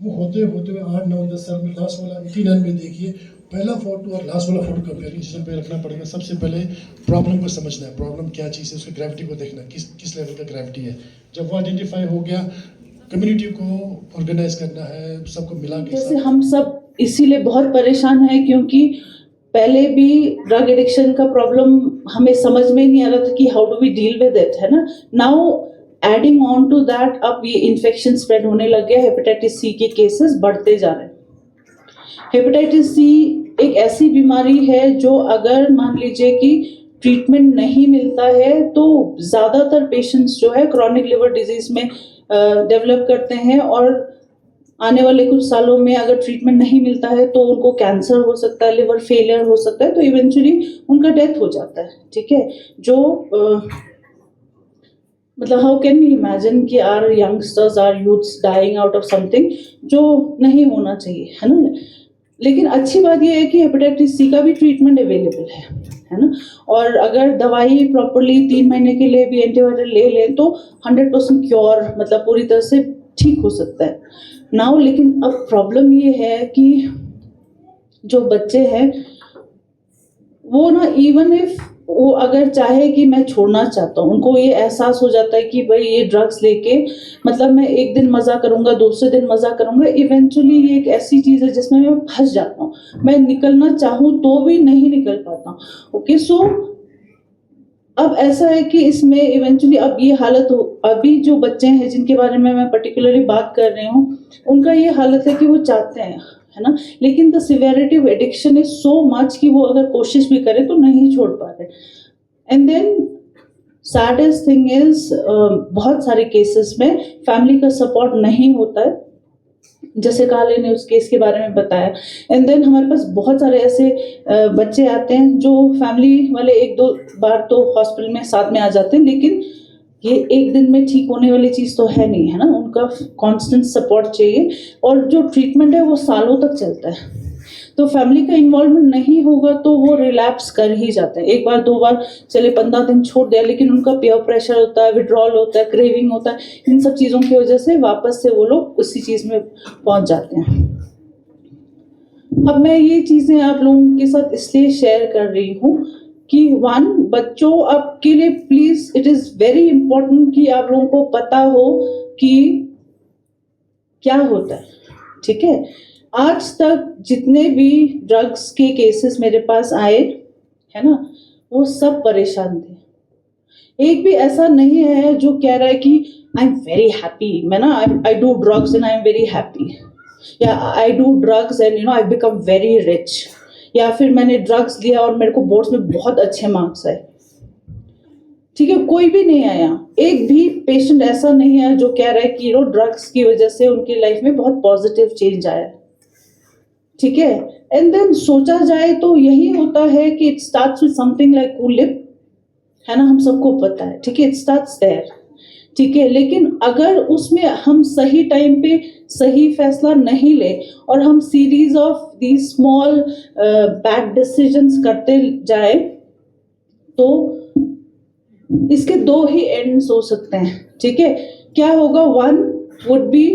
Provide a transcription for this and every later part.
वो होते होते हुए 8 9 10 साल में लास्ट वाला 89 में देखिए, पहला फोटो और लास्ट वाला फोटो कंपेरिजन पे रखना पड़ेगा। सबसे पहले प्रॉब्लम को समझना है, प्रॉब्लम क्या चीज़ है, उसकी ग्रेविटी को देखना, किस लेवल का ग्रेविटी है। जब वो आइडेंटिफाई हो गया, कम्युनिटी को ऑर्गेनाइज करना है, सबको मिला के। जैसे हम सब इसीलिए बहुत परेशान हैं क्योंकि पहले भी ड्रग एडिक्शन का प्रॉब्लम हमें समझ में नहीं आ रहा था कि how do we deal with it, है ना। Now adding on to that अब ये इन्फेक्शन स्प्रेड होने लग गया, हेपेटाइटिस सी के केसेस बढ़ते जा रहे हैं। हेपेटाइटिस सी एक ऐसी बीमारी है जो अगर मान लीजिए कि ट्रीटमेंट नहीं मिलता है तो ज़्यादातर पेशेंट्स जो है क्रॉनिक लिवर डिजीज में डेवलप करते हैं, और आने वाले कुछ सालों में अगर ट्रीटमेंट नहीं मिलता है तो उनको कैंसर हो सकता है, लिवर फेलियर हो सकता है, तो इवेंचुअली उनका डेथ हो जाता है। ठीक है, जो मतलब हाउ कैन वी इमेजिन कि our youngsters our youths dying out of something जो नहीं होना चाहिए, है ना। लेकिन अच्छी बात यह है कि हेपेटाइटिस सी का भी ट्रीटमेंट अवेलेबल है ना। और अगर दवाई प्रॉपरली 3 महीने के लिए भी एंटीवायरल ले लें तो 100% क्योर, मतलब पूरी तरह से ठीक हो सकता है नाउ। लेकिन अब प्रॉब्लम ये है कि जो बच्चे हैं वो ना, इवन इफ वो अगर चाहे कि मैं छोड़ना चाहता हूँ, उनको ये एहसास हो जाता है कि भाई ये ड्रग्स लेके मतलब मैं एक दिन मजा करूंगा, दूसरे दिन मजा करूंगा, इवेंचुअली ये एक ऐसी चीज है जिसमें मैं फंस जाता हूँ। मैं निकलना चाहूँ तो भी नहीं निकल पाता। ओके, सो अब ऐसा है कि इसमें इवेंचुअली अब ये हालत हो, अभी जो बच्चे हैं जिनके बारे में मैं पर्टिकुलरली बात कर रही हूँ, उनका ये हालत है कि वो चाहते हैं, है ना, लेकिन the severity of addiction is so much कि वो अगर कोशिश भी करें तो नहीं छोड़ पा रहे। And then saddest thing is बहुत सारे केसेस में फैमिली का सपोर्ट नहीं होता है, जैसे काले ने उस केस के बारे में बताया। एंड देन हमारे पास बहुत सारे ऐसे बच्चे आते हैं जो फैमिली वाले 1-2 बार तो हॉस्पिटल में साथ में आ जाते हैं, लेकिन ये एक दिन में ठीक होने वाली चीज़ तो है नहीं, है ना। उनका कांस्टेंट सपोर्ट चाहिए, और जो ट्रीटमेंट है वो सालों तक चलता है। तो फैमिली का इन्वॉल्वमेंट नहीं होगा तो वो रिलैप्स कर ही जाते हैं। 1 बार 2 बार चले 15 दिन छोड़ दिया, लेकिन उनका पीयर प्रेशर होता है, विड्रॉल होता है, क्रेविंग होता है, इन सब चीज़ों की वजह से वापस से वो लोग उसी चीज़ में पहुंच जाते हैं। अब मैं ये चीज़ें आप लोगों के साथ इसलिए शेयर कर रही हूँ कि बच्चों आपके लिए please it is very important कि आप लोगों को पता हो कि क्या होता है। ठीक है, आज तक जितने भी ड्रग्स के केसेस मेरे पास आए, है ना, वो सब परेशान थे। एक भी ऐसा नहीं है जो कह रहा है कि आई एम वेरी हैप्पी, मैं ना I do drugs and I am very happy, या I do drugs and I become very rich, या फिर मैंने ड्रग्स लिया और मेरे को बोर्ड्स में बहुत अच्छे मार्क्स आए। ठीक है, कोई भी नहीं आया, एक भी पेशेंट ऐसा नहीं आया जो कह रहा है कि ड्रग्स की वजह से उनकी लाइफ में बहुत पॉजिटिव चेंज आया। ठीक है, एंड देन सोचा जाए तो यही होता है कि it starts with something like कूलिप, है ना, हम सबको पता है। ठीक है, इट स्टार्ट्स देयर। ठीक है, लेकिन अगर उसमें हम सही टाइम पे सही फैसला नहीं ले और हम series of the small bad decisions करते जाए तो इसके 2 ही एंड्स हो सकते हैं। ठीक है, क्या होगा, one would be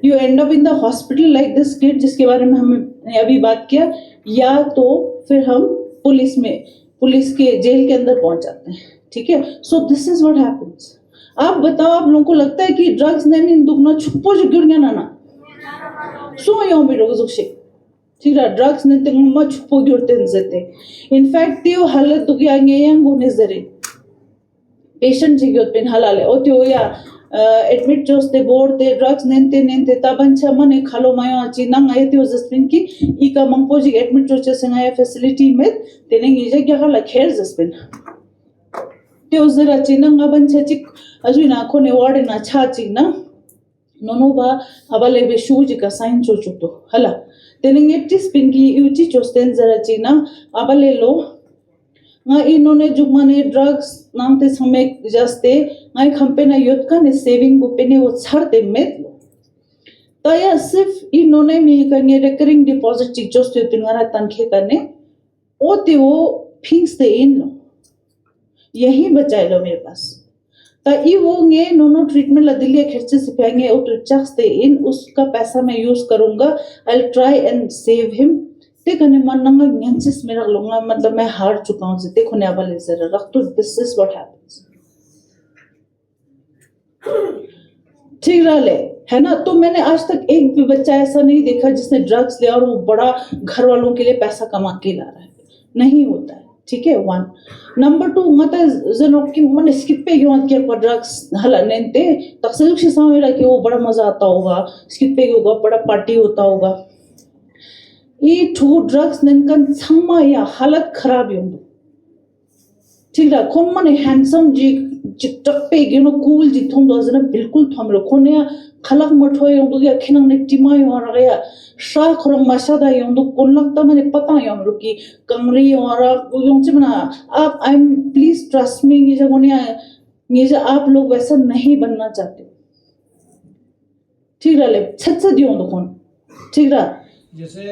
you and up in the hospital like this kid जिसके बारे में हमने अभी बात किया, या तो फिर हम पुलिस के जेल के अंदर पहुंच जाते हैं। ठीक है, so this is what happens. आप बताओ, आप लोगों को लगता है कि ड्रग्स ने दुगना छुपो जुगिर ना सो यो मेरो जुक्षे, ठीक है, ड्रग्स ने तेंगमा छुपो गिरते नजते इनफैक्ट त्यो हालत दुगिया ngeyang गुने जरे पेशेंट जी गियोत पेन हलाले ओ त्यो या एडमिट जोस ते बोर्ड ते ड्रग्स नेंते तबन छ मने खालो मायो आची नंग आय त्यो जस्पिन की ई का मंपोजी एडमिट जो छ संगाय फैसिलिटी में तेने गिजे क्या हला खेर जस्पिन त्यो जरा चिनंग बन छ चिक अजुना खोने वार्ड ना छा चिना नोनो बा हबले बे शूज का साइन चो चुतो हला तेने गेटी स्पिन की यूची चोस्तेन जरा चिना अबले लो nga इन्होंने जुगमाने ड्रग्स नामते समय जस्ते ngai खम्पे ना युद्ध का ने सेविंग को पेने वो छाड़ते में तया सिर्फ इन्होंने मी करने रिकरिंग डिपॉजिट चिक्चोस ते तिनवारा तनखे करने ओ ते वो फिक्स दे इन लो यही बचाए लो मेरे पास तो ये वो ये नोनो ट्रीटमेंट ला दिल्ली खर्चे से पाएंगे और तो चाहते इन उसका पैसा मैं यूज करूंगा, I try and save him. ते कने मन नंगा न्यांचिस मेरा लूंगा, मतलब मैं हार चुका हूँ जिते खुने वाले जरा रख तो दिस इज व्हाट हैपेंस। ठीक रहा है ना। तो मैंने आज तक एक भी बच्चा ऐसा नहीं देखा जिसने ड्रग्स लिया और वो बड़ा घर वालों के लिए पैसा कमा के ला रहा है, नहीं होता है। ठीक है, 1 नंबर 2 मतलब जनों मन स्किप पे क्यों किया पर ड्रग्स हला नेते तकसील से समझ कि वो बड़ा मजा आता होगा, स्किप पे होगा, बड़ा पार्टी होता होगा। ये ठू ड्रग्स नेनकन छम्मा या हालत खराब होंगे। ठीक है, कौन मन हैंडसम जी चिट्टक पे कूल जी थों दो जना बिल्कुल थम रखो ने खलक मठो यों तो या खिनंग ने टिमा यो आ गया शा खरम मसादा यों तो कौन लगता मुझे पता यों रुकी कमरी और यों से बना आप I am please trust me, ये जो आप लोग वैसा नहीं बनना चाहते। ठीक रहा छत से दियों तो कौन ठीक रहा। जैसे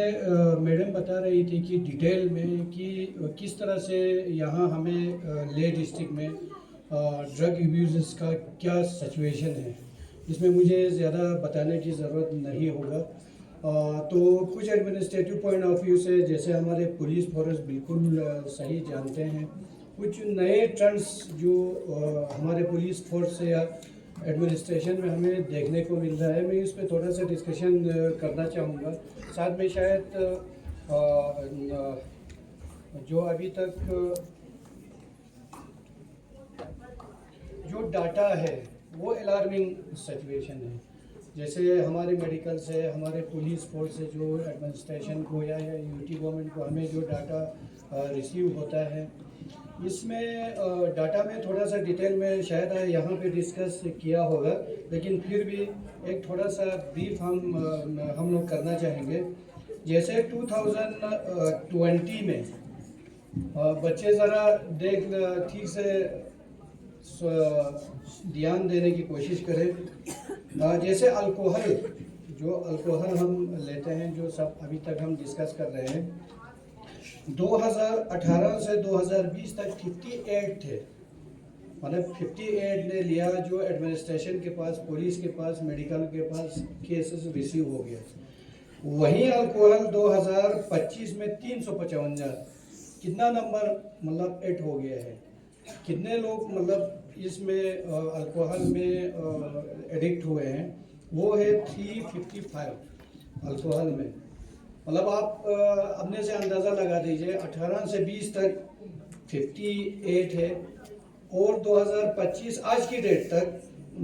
मैडम बता रही थी कि डिटेल में कि किस तरह से यहाँ हमें ले डिस्ट्रिक्ट में ड्रग अब्यूज़ का क्या सिचुएशन है, इसमें मुझे ज़्यादा बताने की ज़रूरत नहीं होगा। तो कुछ एडमिनिस्ट्रेटिव पॉइंट ऑफ व्यू से जैसे हमारे पुलिस फोर्स बिल्कुल सही जानते हैं, कुछ नए ट्रेंड्स जो हमारे पुलिस फोर्स से या एडमिनिस्ट्रेशन में हमें देखने को मिल रहा है, मैं इस पर थोड़ा सा डिस्कशन करना चाहूँगा। साथ में शायद जो अभी तक जो डाटा है वो अलार्मिंग सिचुएशन है। जैसे हमारे मेडिकल से, हमारे पुलिस फोर्स से जो एडमिनिस्ट्रेशन को या यूटी गवर्नमेंट को हमें जो डाटा रिसीव होता है, इसमें डाटा में थोड़ा सा डिटेल में शायद यहाँ पे डिस्कस किया होगा, लेकिन फिर भी एक थोड़ा सा ब्रीफ हम लोग करना चाहेंगे। जैसे 2020 में बच्चे ज़रा ठीक से ध्यान देने की कोशिश करें। जैसे अल्कोहल हम लेते हैं, जो सब अभी तक हम डिस्कस कर रहे हैं, 2018 से 2020 तक 58 थे, मतलब 58 ने लिया जो एडमिनिस्ट्रेशन के पास, पुलिस के पास, मेडिकल के पास केसेस रिसीव हो गया। वहीं अल्कोहल 2025 में 355, कितना नंबर मतलब 8 हो गया है। कितने लोग मतलब इसमें अल्कोहल में एडिक्ट हुए हैं, वो है 355 अल्कोहल में। मतलब आप अपने से अंदाज़ा लगा दीजिए, 18 से 20 तक 58 है और 2025 आज की डेट तक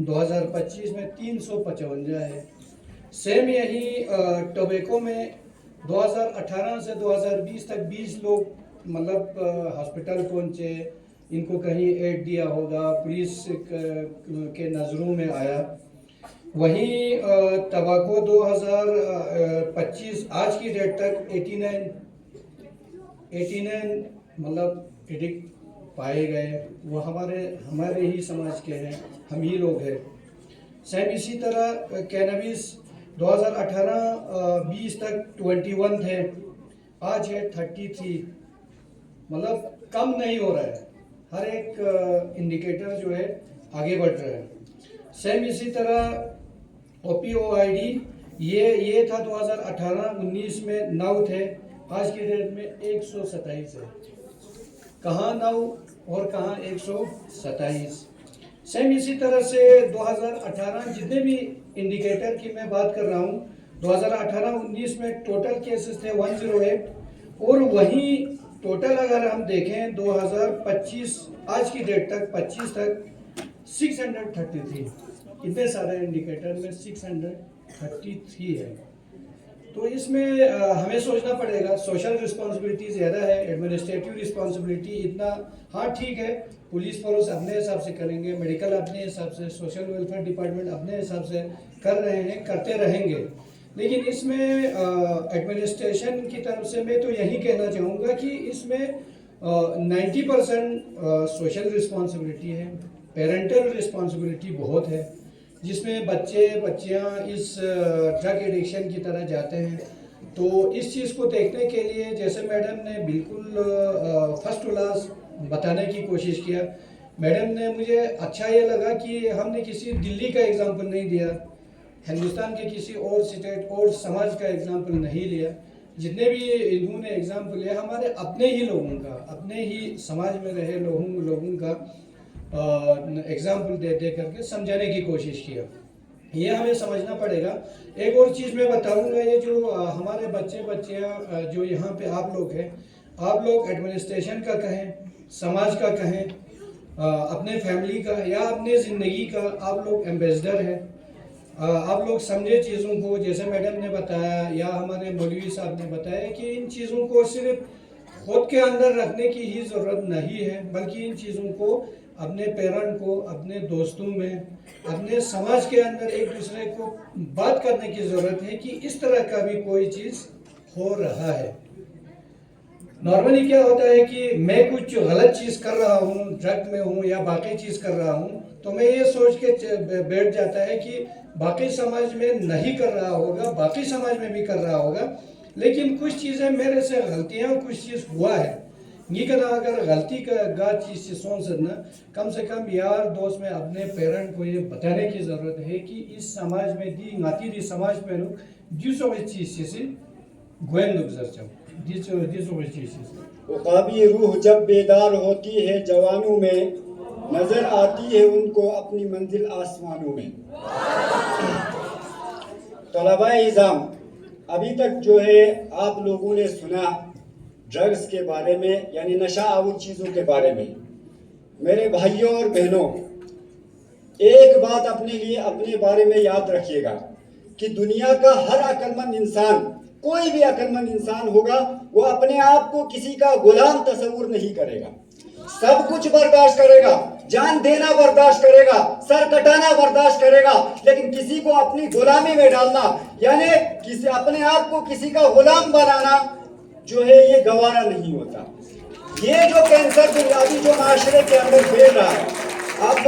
2025 में 355 है। सेम यही टोबैको में 2018 से 2020 तक 20 लोग मतलब हॉस्पिटल पहुंचे, इनको कहीं एड दिया होगा, पुलिस के नज़रों में आया। वहीं तंबाकू 2025 आज की डेट तक 89 मतलब एडिक्ट पाए गए, वो हमारे ही समाज के हैं, हम ही लोग हैं। सेम इसी तरह कैनबिस 2018-20 तक 21 थे, आज है 33, मतलब कम नहीं हो रहा है, हर एक इंडिकेटर जो है आगे बढ़ रहा है। सेम इसी तरह ओपीओआईडी ये था 2018-19 में 9 थे, आज की डेट में 127 है। कहाँ 9 और कहाँ 127। सेम इसी तरह से 2018 जितने भी इंडिकेटर की मैं बात कर रहा हूँ, 2018-19 में टोटल केसेस थे 108, और वहीं टोटल अगर हम देखें 2025 आज की डेट तक 25 तक 633, कितने सारे इंडिकेटर में 633 है। तो इसमें हमें सोचना पड़ेगा, सोशल रिस्पॉन्सिबिलिटी ज़्यादा है, एडमिनिस्ट्रेटिव रिस्पॉन्सिबिलिटी इतना, हाँ ठीक है, पुलिस फोर्स अपने हिसाब से करेंगे, मेडिकल अपने हिसाब से, सोशल वेलफेयर डिपार्टमेंट अपने हिसाब से कर रहे हैं, करते रहेंगे, लेकिन इसमें एडमिनिस्ट्रेशन की तरफ से मैं तो यही कहना चाहूँगा कि इसमें 90% सोशल रिस्पॉन्सिबिलिटी है, पेरेंटल रिस्पॉन्सिबिलिटी बहुत है, जिसमें बच्चियाँ इस ड्रग एडिक्शन की तरह जाते हैं। तो इस चीज़ को देखने के लिए जैसे मैडम ने बिल्कुल फर्स्ट क्लास बताने की कोशिश किया मैडम ने मुझे अच्छा ये लगा कि हमने किसी दिल्ली का एग्जाम्पल नहीं दिया, हिंदुस्तान के किसी और स्टेट और समाज का एग्जाम्पल नहीं लिया। जितने भी इन्होंने एग्जाम्पल लिया हमारे अपने ही लोगों का, अपने ही समाज में रहे लोगों का एग्जाम्पल दे करके समझाने की कोशिश किया। ये हमें समझना पड़ेगा। एक और चीज़ मैं बताऊंगा, ये जो हमारे बच्चियाँ जो यहाँ पे आप लोग हैं, आप लोग एडमिनिस्ट्रेशन का कहें, समाज का कहें, अपने फैमिली का या अपने ज़िंदगी का आप लोग एम्बेसडर हैं। आप लोग समझे चीज़ों को, जैसे मैडम ने बताया या हमारे मौलवी साहब ने बताया कि इन चीज़ों को सिर्फ खुद के अंदर रखने की ही ज़रूरत नहीं है, बल्कि इन चीज़ों को अपने पेरेंट को, अपने दोस्तों में, अपने समाज के अंदर एक दूसरे को बात करने की ज़रूरत है कि इस तरह का भी कोई चीज़ हो रहा है। नॉर्मली क्या होता है कि मैं कुछ गलत चीज़ कर रहा हूँ, ड्रग में हूँ या बाकी चीज़ कर रहा हूँ, तो मैं ये सोच के बैठ जाता है कि बाकी समाज में नहीं कर रहा होगा, बाकी समाज में भी कर रहा होगा, लेकिन कुछ चीज़ें मेरे से गलतियाँ, कुछ चीज़ हुआ है ये कहना, अगर गलती का गा चीज़ से सोच सकना, कम से कम यार दोस्त में अपने पेरेंट को ये बताने की ज़रूरत है कि इस समाज में दी नाती दी समाज में लोग जिसो इस चीज़ से गोयन गुजर जाओ जिसो इस चीज़ से। उक़ाबी रूह जब बेदार होती है जवानों में, नजर आती है उनको अपनी मंजिल आसमानों में। तलबाए इज़ाम, अभी तक जो है आप लोगों ने सुना ड्रग्स के बारे में, यानी नशा आवर चीज़ों के बारे में। मेरे भाइयों और बहनों, एक बात अपने लिए अपने बारे में याद रखिएगा कि दुनिया का हर अक्लमंद इंसान, कोई भी अक्लमंद इंसान होगा, वो अपने आप को किसी का गुलाम तस्वुर नहीं करेगा। सब कुछ बर्दाश्त करेगा, जान देना बर्दाश्त करेगा, सर कटाना बर्दाश्त करेगा, लेकिन किसी को अपनी गुलामी में डालना, यानी किसी अपने आप को किसी का गुलाम बनाना जो है ये गवारा नहीं होता। ये जो कैंसर अभी जो माशरे के अंदर फैल रहा है, आप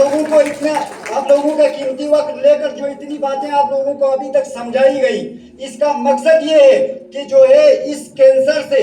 लोगों का कीमती वक्त लेकर जो इतनी बातें आप लोगों को अभी तक समझाई गई, इसका मकसद ये है कि जो है इस कैंसर से,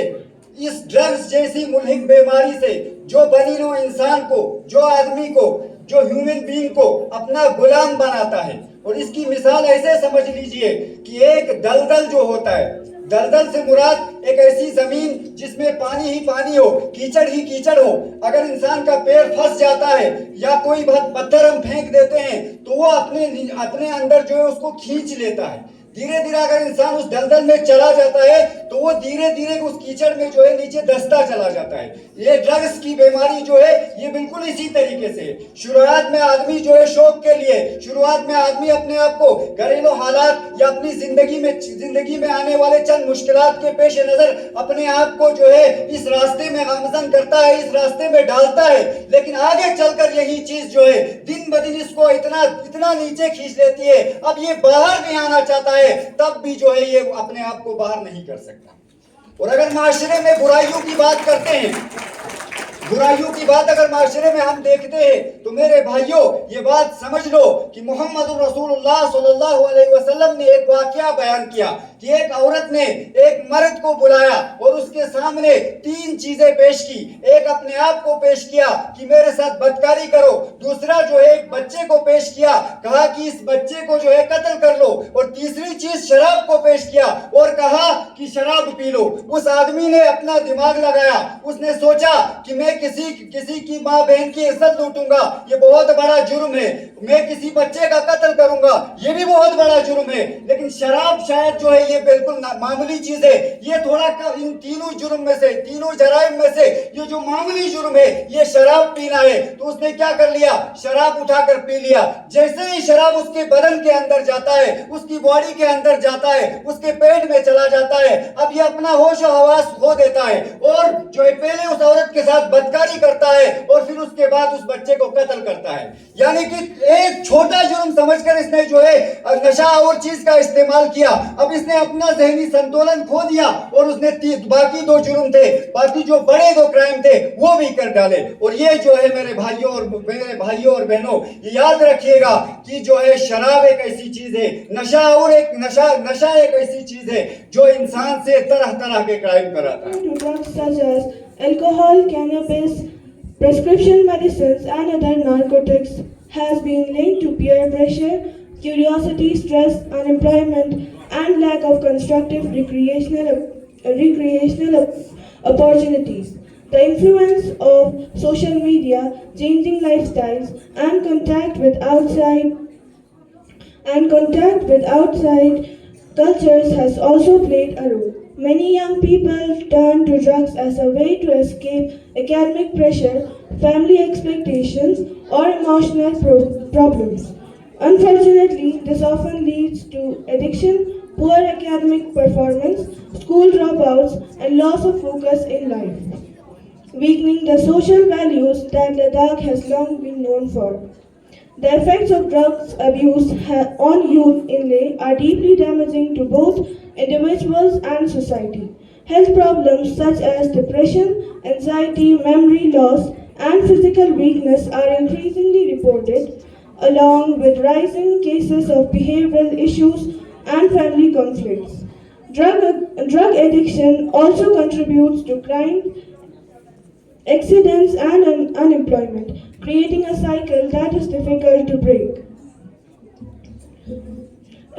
इस ड्रग्स जैसी मुल्हिक बीमारी से जो बनी नो इंसान को, जो आदमी को, जो ह्यूमन बीइंग को अपना गुलाम बनाता है। और इसकी मिसाल ऐसे समझ लीजिए कि एक दलदल जो होता है, दलदल से मुराद एक ऐसी जमीन जिसमें पानी ही पानी हो, कीचड़ ही कीचड़ हो। अगर इंसान का पैर फंस जाता है या कोई पत्थर हम फेंक देते हैं तो वो अपने अंदर जो है उसको खींच लेता है। धीरे धीरे अगर इंसान उस दलदल में चला जाता है तो वो धीरे धीरे उस कीचड़ में जो है नीचे धंसता चला जाता है। ये ड्रग्स की बीमारी जो है ये बिल्कुल इसी तरीके से। शुरुआत में आदमी जो है शौक के लिए, शुरुआत में आदमी अपने आप को घरेलू हालात या अपनी जिंदगी में आने वाले चंद मुश्किलात के पेश नजर अपने आप को जो है इस रास्ते में गामजन करता है, इस रास्ते में डालता है। लेकिन आगे चलकर यही चीज जो है दिन ब दिन इसको इतना नीचे खींच लेती है, अब ये बाहर भी आना चाहता है तब भी जो है ये अपने आप को बाहर नहीं कर सकता। और अगर माशरे में बुराइयों की बात करते हैं, बुराइयों की बात अगर माशरे में हम देखते हैं तो मेरे भाइयों ये बात समझ लो कि मोहम्मद रसूलुल्लाह सल्लल्लाहु अलैहि वसल्लम ने एक वाकया बयान किया कि एक औरत ने एक मर्द को बुलाया और उसके सामने तीन चीजें पेश की। एक अपने आप को पेश किया कि मेरे साथ बदकारी करो, दूसरा जो है एक बच्चे को पेश किया, कहा कि इस बच्चे को जो है कत्ल कर लो, और तीसरी चीज शराब को पेश किया और कहा कि शराब पी लो। उस आदमी ने अपना दिमाग लगाया, उसने सोचा कि मैं किसी की माँ बहन की इज्जत लूटूंगा, ये बहुत बड़ा जुर्म है। मैं किसी बच्चे का कत्ल करूंगा, ये भी बहुत बड़ा जुर्म है। लेकिन शराब शायद जो है ये बिल्कुल मामूली चीज है, ये थोड़ा इन तीनों जुर्म में से, तीनों जराइम में से ये जो मामूली जुर्म है ये शराब पीना है। तो उसने क्या कर लिया, शराब उठाकर पी लिया। जैसे ही शराब उसके बदन के अंदर जाता है, उसकी बॉडी के अंदर जाता है, उसके पेट में चला जाता है, अब ये अपना होश और हवास खो देता है और जो है पहले उस औरत के साथ बदकारी करता है और फिर उसके बाद उस बच्चे को कत्ल करता है। यानी कि एक छोटा जुर्म समझकर इसने जो है नशा और चीज का इस्तेमाल किया। अब इसने अपना जहनी संतुलन खो दिया और उसने बाकी दो जुर्म थे, बाकी जो बड़े दो क्राइम थे वो भी कर डाले। और ये जो है मेरे भाइयों और बहनों ये याद रखिएगा कि जो है शराब एक ऐसी चीज है, नशा एक ऐसी चीज है जो इंसान से तरह तरह के क्राइम कराता है। Drugs such as alcohol, cannabis, prescription medicines and other narcotics has been linked to peer pressure, curiosity, stress, unemployment, and lack of constructive recreational opportunities. The influence of social media, changing lifestyles, and contact with outside cultures has also played a role. Many young people turn to drugs as a way to escape academic pressure, family expectations, or emotional problems. Unfortunately, this often leads to addiction, poor academic performance, school dropouts, and loss of focus in life, weakening the social values that Ladakh has long been known for. The effects of drugs abuse on youth in Leh are deeply damaging to both individuals and society. Health problems such as depression, anxiety, memory loss, and physical weakness are increasingly reported, along with rising cases of behavioral issues and family conflicts. Drug addiction also contributes to crime, accidents, and unemployment, creating a cycle that is difficult to break.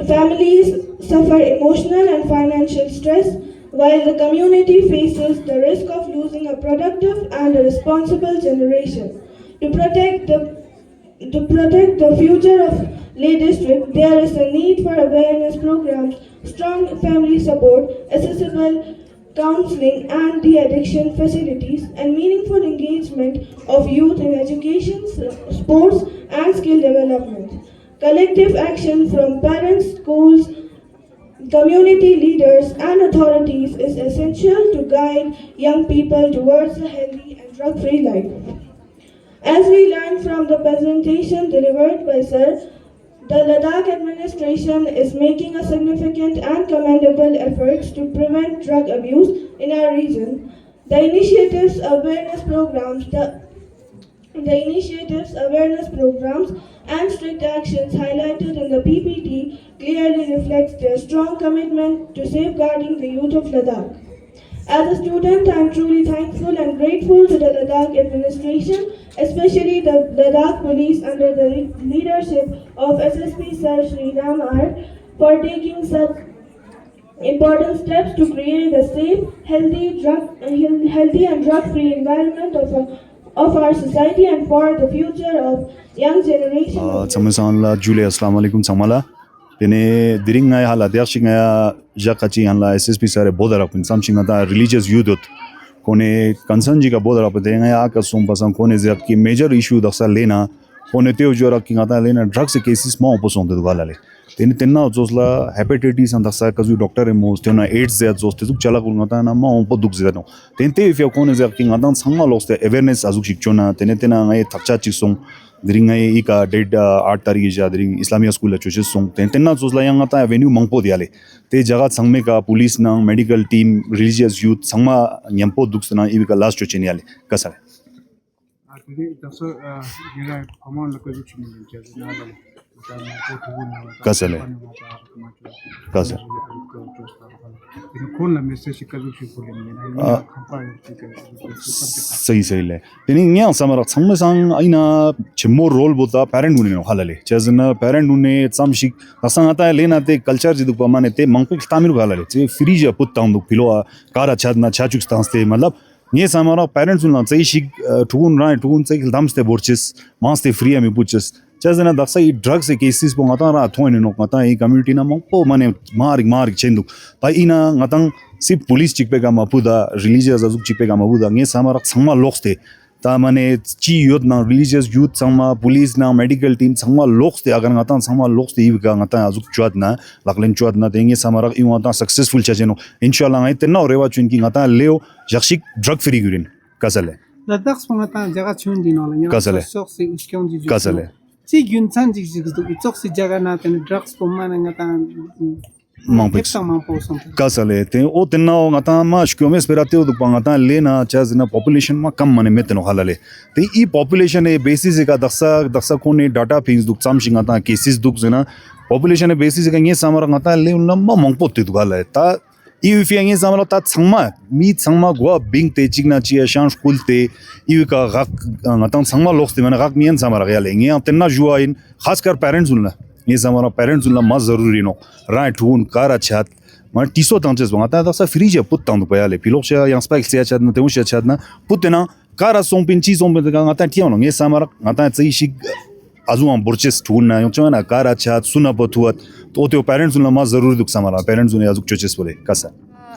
Families suffer emotional and financial stress, while the community faces the risk of losing a productive and a responsible generation. To protect the future of Leh District, there is a need for awareness programs, strong family support, accessible counseling and de-addiction facilities, and meaningful engagement of youth in education, sports, and skill development. Collective action from parents, schools, community leaders, and authorities is essential to guide young people towards a healthy and drug-free life. As we learned from the presentation delivered by Sir, the Ladakh administration is making a significant and commendable efforts to prevent drug abuse in our region. The initiatives, awareness programs, and strict actions highlighted in the PPT clearly reflects their strong commitment to safeguarding the youth of Ladakh. As a student, I am truly thankful and grateful to the Ladakh administration, especially the Ladakh police under the leadership of SSP Sir Shri Ram R, for taking such important steps to create a safe, healthy and drug-free environment of our society and for the future of young generation. Samsala Julia Assalamu alaikum samala. Tene diring ngaya hala diakshi ngaya jakachi hala SSP sare bodara pun samsing ata religious youth kone concern ji ka bodara pa de ngaya ka sompasan kone zat ki major issue daksa lena kone teo jora ki ngata lena drugs cases ma opposite de wala le tene tenna josla hepatitis and daksa kazu doctor emo tena AIDS zat zoste duk chala kul ngata na ma opo duk zat no tente if ya kone zat ki ngata sangma loste awareness azuk shikchona tene tena ngai thakcha chisong During a dead art tarija during Islamia school churches song tenna zosla yang ata avenue mangpo diale te jaga sangme ka police na medical team religious youth sangma nyampo duksna ibika last chocheniale kasale kasale kasale सही ले तेनी न्या समरा संग संग आइना छिमो role बोता parent उने हालले चजना parent उने समशिक असंग आता लेना ते कल्चर जिदु पमाने ते मंगपे तामिर हालले ते फ्रीज पुत्ता दु पिलो कारा छदना छाचुक स्तांस्ते मतलब ये समरा पेरेंट्स उना चाहिँ शिक ठुन राय ठुन चाहिँ दामस्ते बोर्चेस मास्ते फ्री हामी पुचेस चजना दक्सा ई ड्रग्स केसेस पो ngata ra thoine no ngata ई कम्युनिटी ना मंगपो माने मार चेंदु ताइना ngatang si police chikpega mapuda religious azuk chikpega mapuda nge samara sangma lokste ta mane chi youth na religious youth sangma police na medical team sangma lokste agar ngata sangma lokste ibga ngata azuk chwad na laklen chwad na denge samara i ngata successful chajeno inshallah ngai tenna rewa chun ki ngata leo jakshik drug free gurin kasale Ladakh ngata jaga chun dinol nya kasale soksi uskyon ji kasale chi gyun chan ji ji soksi jaga na ten drugs po mana ngata Mampix. Kasale te o tenna ngata ma shkome esperate o dupanga ta lena chazna population ma kam mane metno halale te e population e basis ka daksa kone data things duk sam shinga ta cases duk zena population e basis ka nge samara ngata le unna ma mongpotte du hala ta If you are samara tat sangma meet sangma go bing te chigna chi shan school te if ka gak ngatan sangma loks te mana gak mien samara ya lengi antenna jua in खासकर parents उनला ये हमारा parents उनला मत जरूरी no right हुन car अच्छा मा टीसो तंचेस बंगाता दसा फ्रीज पुत तंद पयाले पिलोक्षा yang spike se achadna te unshi achadna putena kara sompin chi sombe ngata tiano ये samara ngata tsai shi azuan borches thuna yongchana kara अच्छा सुना पथुत तो ते पेरेंट्स उनला मत जरूरी दुख samara पेरेंट्स उन्हें अजुक चोचेस बोले कसा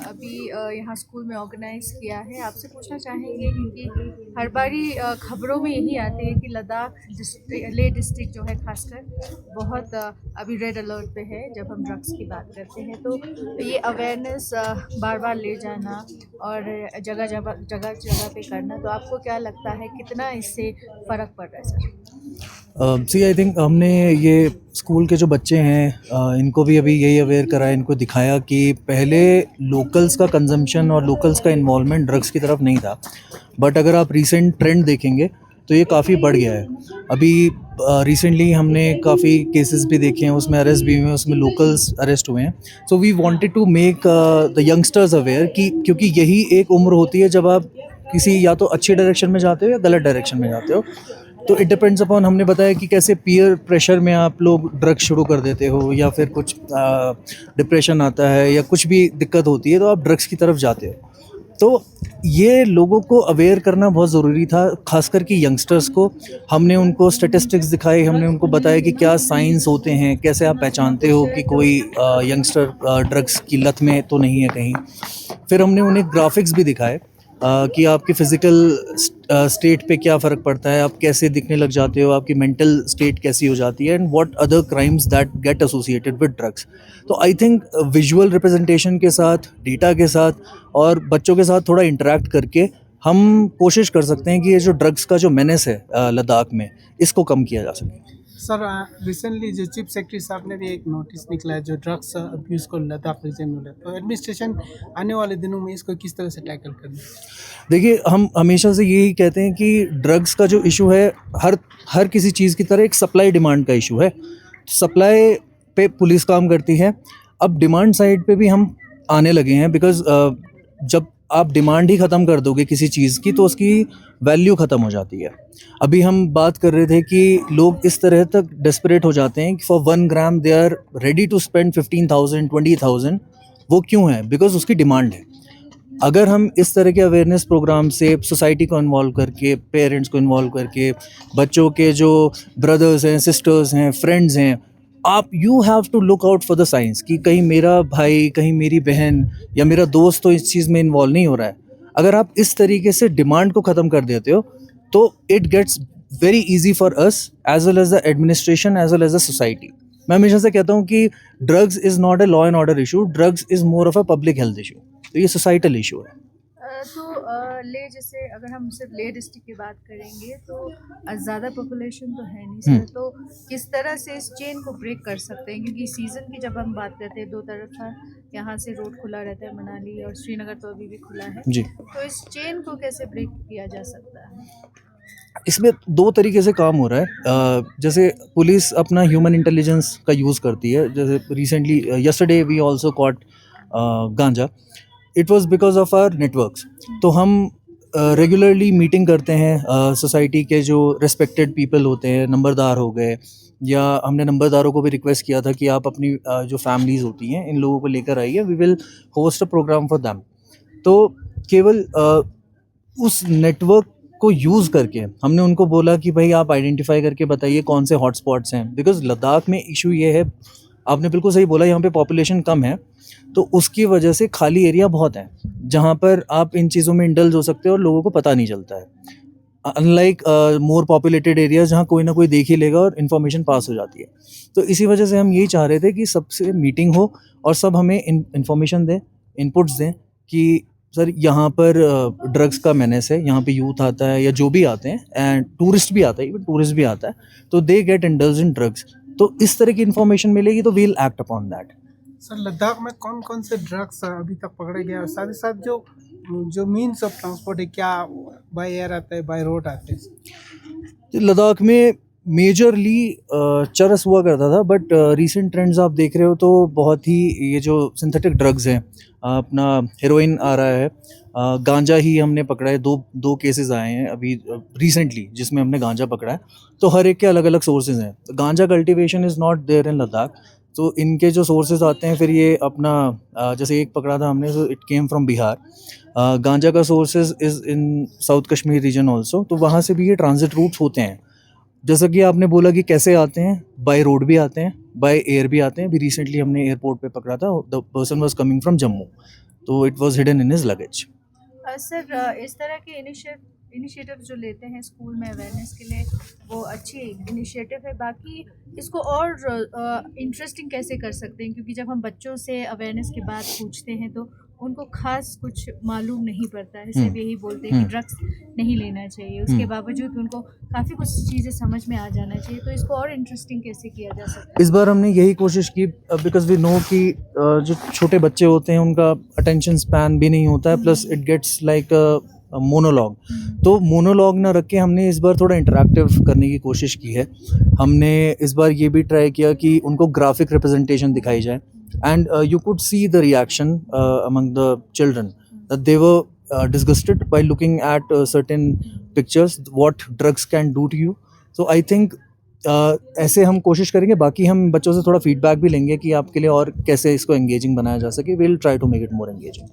अभी यहाँ स्कूल में ऑर्गेनाइज किया है। आपसे पूछना चाहेंगे क्योंकि हर बारी खबरों में यही आते हैं कि लद्दाख लेह डिस्ट्रिक्ट जो है खासकर बहुत अभी रेड अलर्ट पे है जब हम ड्रग्स की बात करते हैं। तो ये अवेयरनेस बार बार ले जाना और जगह जगह पे करना, तो आपको क्या लगता है कितना इससे फ़र्क पड़ रहा है सर? सी आई थिंक हमने ये स्कूल के जो बच्चे हैं इनको भी अभी यही अवेयर कराया, इनको दिखाया कि पहले लोकल्स का कंजम्पशन और लोकल्स का इन्वॉल्वमेंट ड्रग्स की तरफ नहीं था, बट अगर आप रीसेंट ट्रेंड देखेंगे तो ये काफ़ी बढ़ गया है। अभी रिसेंटली हमने काफ़ी केसेस भी देखे हैं, उसमें अरेस्ट भी हुए हैं, उसमें लोकल्स अरेस्ट हुए हैं। So we wanted to make the youngsters aware कि क्योंकि यही एक उम्र होती है जब आप किसी या तो अच्छी डायरेक्शन में जाते हो या गलत डायरेक्शन में जाते हो। तो इट डिपेंड्स अपॉन, हमने बताया कि कैसे पीयर प्रेशर में आप लोग ड्रग्स शुरू कर देते हो या फिर कुछ डिप्रेशन आता है या कुछ भी दिक्कत होती है तो आप ड्रग्स की तरफ जाते हो। तो ये लोगों को अवेयर करना बहुत ज़रूरी था, खासकर कि यंगस्टर्स को। हमने उनको स्टैटिस्टिक्स दिखाए, हमने उनको बताया कि क्या साइंस होते हैं, कैसे आप पहचानते हो कि कोई यंगस्टर ड्रग्स की लत में तो नहीं है कहीं। फिर हमने उन्हें ग्राफिक्स भी दिखाए कि आपके फिज़िकल स्टेट पे क्या फ़र्क पड़ता है, आप कैसे दिखने लग जाते हो, आपकी मेंटल स्टेट कैसी हो जाती है, and what other crimes that get associated with drugs. तो आई थिंक विजुअल रिप्रेजेंटेशन के साथ, डेटा के साथ और बच्चों के साथ थोड़ा इंटरेक्ट करके हम कोशिश कर सकते हैं कि ये जो ड्रग्स का जो मेनेस है लद्दाख में, इसको कम किया जा सके। सर रिसेंटली जो चीफ सेक्रेटरी साहब ने भी एक नोटिस निकला है जो ड्रग्स अब्यूज़ को लद्दाख रीजन में, तो एडमिनिस्ट्रेशन आने वाले दिनों में इसको किस तरह से टैकल करना है? देखिए, हम हमेशा से यही कहते हैं कि ड्रग्स का जो इशू है हर किसी चीज़ की तरह एक सप्लाई डिमांड का इशू है। सप्लाई पे पुलिस काम करती है, अब डिमांड साइड पे भी हम आने लगे हैं, बिकॉज जब आप डिमांड ही ख़त्म कर दोगे किसी चीज़ की तो उसकी वैल्यू ख़त्म हो जाती है। अभी हम बात कर रहे थे कि लोग इस तरह तक डेस्परेट हो जाते हैं कि for 1 gram they are ready to spend 15,000 20,000। वो क्यों है? बिकॉज उसकी डिमांड है। अगर हम इस तरह के अवेयरनेस प्रोग्राम से सोसाइटी को इन्वॉल्व करके, पेरेंट्स को इन्वॉल्व करके, बच्चों के जो ब्रदर्स हैं, सिस्टर्स हैं, फ्रेंड्स हैं, आप you have to look out for the signs कि कहीं मेरा भाई, कहीं मेरी बहन या मेरा दोस्त तो इस चीज़ में इन्वॉल्व नहीं हो रहा है। अगर आप इस तरीके से डिमांड को ख़त्म कर देते हो तो it gets very easy for us as well as the administration as well as the society. मैं हमेशा से कहता हूँ कि drugs is not a law and order issue, drugs is more of a public health issue. तो ये societal issue है। तो ले जैसे अगर हम सिर्फ लेह डिस्ट्रिक्ट की बात करेंगे तो ज़्यादा पॉपुलेशन तो है नहीं सर, तो किस तरह से इस चेन को ब्रेक कर सकते हैं? क्योंकि सीज़न की जब हम बात करते हैं, दो तरफा यहाँ से रोड खुला रहता है, मनाली और श्रीनगर तो अभी भी खुला है जी। तो इस चेन को कैसे ब्रेक किया जा सकता है? इसमें 2 तरीके से काम हो रहा है। जैसे पुलिस अपना ह्यूमन इंटेलिजेंस का यूज़ करती है। जैसे recently yesterday we also caught ganja, it was because of our networks. तो हम रेगुलरली मीटिंग करते हैं सोसाइटी के जो रिस्पेक्टेड पीपल होते हैं, नंबरदार हो गए, या हमने नंबरदारों को भी रिक्वेस्ट किया था कि आप अपनी जो फैमिलीज़ होती हैं इन लोगों को लेकर आइए, we will host a program for them. तो केवल उस नेटवर्क को यूज़ करके हमने उनको बोला कि भाई आप आइडेंटिफाई करके बताइए कौन से हॉटस्पॉट्स हैं। बिकॉज लद्दाख में इशू ये है, आपने बिल्कुल सही बोला, यहाँ पे पॉपुलेशन कम है तो उसकी वजह से खाली एरिया बहुत है जहाँ पर आप इन चीज़ों में इंडल्ज हो सकते हो और लोगों को पता नहीं चलता है। अनलाइक मोर पॉपुलेटेड एरियाज जहाँ कोई ना कोई देख ही लेगा और इन्फॉर्मेशन पास हो जाती है। तो इसी वजह से हम यही चाह रहे थे कि सबसे मीटिंग हो और सब हमें इन्फॉर्मेशन दें, इनपुट्स दें कि सर यहाँ पर ड्रग्स का मेनेस है, यहाँ पे यूथ आता है या जो भी आते हैं, एंड टूरिस्ट भी आता है, इवन टूरिस्ट भी आता है, तो they get indulge in drugs. तो इस तरह की इन्फॉर्मेशन मिलेगी तो we'll act upon that. Sir Ladakh में कौन कौन से ड्रग्स अभी तक पकड़े गए और साथ ही साथ जो मीन्स ऑफ ट्रांसपोर्ट है, क्या बाय एयर आता है, बाय रोड आते हैं? लद्दाख में मेजरली चरस हुआ करता था, बट रीसेंट ट्रेंड्स आप देख रहे हो तो बहुत ही ये जो सिंथेटिक ड्रग्स हैं, अपना हेरोइन आ रहा है, गांजा ही हमने पकड़ा है, दो केसेस आए हैं अभी रिसेंटली जिसमें हमने गांजा पकड़ा है। तो हर एक के अलग अलग सोर्सेज हैं। Ganja cultivation is not there in Ladakh, तो इनके जो सोर्सेज आते हैं फिर ये अपना जैसे एक पकड़ा था हमने, so it came from Bihar. गांजा का sources is in south Kashmir region also, तो वहाँ से भी ये ट्रांजिट रूट्स होते हैं। जैसा कि आपने बोला कि कैसे आते हैं, बाय रोड भी आते हैं, बाय एयर भी आते हैं। अभी रिसेंटली हमने एयरपोर्ट पे पकड़ा था, the person was coming from Jammu, तो it was hidden in his luggage. Sir, इस तरह के इनिशिएटिव जो लेते हैं स्कूल में अवेयरनेस के लिए, वो अच्छी इनिशिएटिव है। बाकी इसको और इंटरेस्टिंग कैसे कर सकते हैं, क्योंकि जब हम बच्चों से अवेयरनेस की बात पूछते हैं तो उनको खास कुछ मालूम नहीं पड़ता है। सिर्फ यही बोलते हैं कि ड्रग्स नहीं लेना चाहिए, उसके बावजूद भी उनको काफ़ी कुछ चीज़ें समझ में आ जाना चाहिए। तो इसको और इंटरेस्टिंग कैसे किया जा सकता है? इस बार हमने यही कोशिश की, बिकॉज वी नो कि जो छोटे बच्चे होते हैं उनका अटेंशन स्पैन भी नहीं होता है, plus it gets like monologue. तो मोनोलॉग ना रख के हमने इस बार थोड़ा इंटरेक्टिव करने की कोशिश की है। हमने इस बार ये भी ट्राई किया कि उनको ग्राफिक रिप्रेजेंटेशन दिखाई जाए, and you could see the reaction among the children, that they were disgusted by looking at certain pictures, what drugs can do to you. So I think ऐसे हम कोशिश करेंगे। बाकी हम बच्चों से थोड़ा फीडबैक भी लेंगे कि आपके लिए और कैसे इसको एंगेजिंग बनाया जा सके। we'll try to make it more engaging.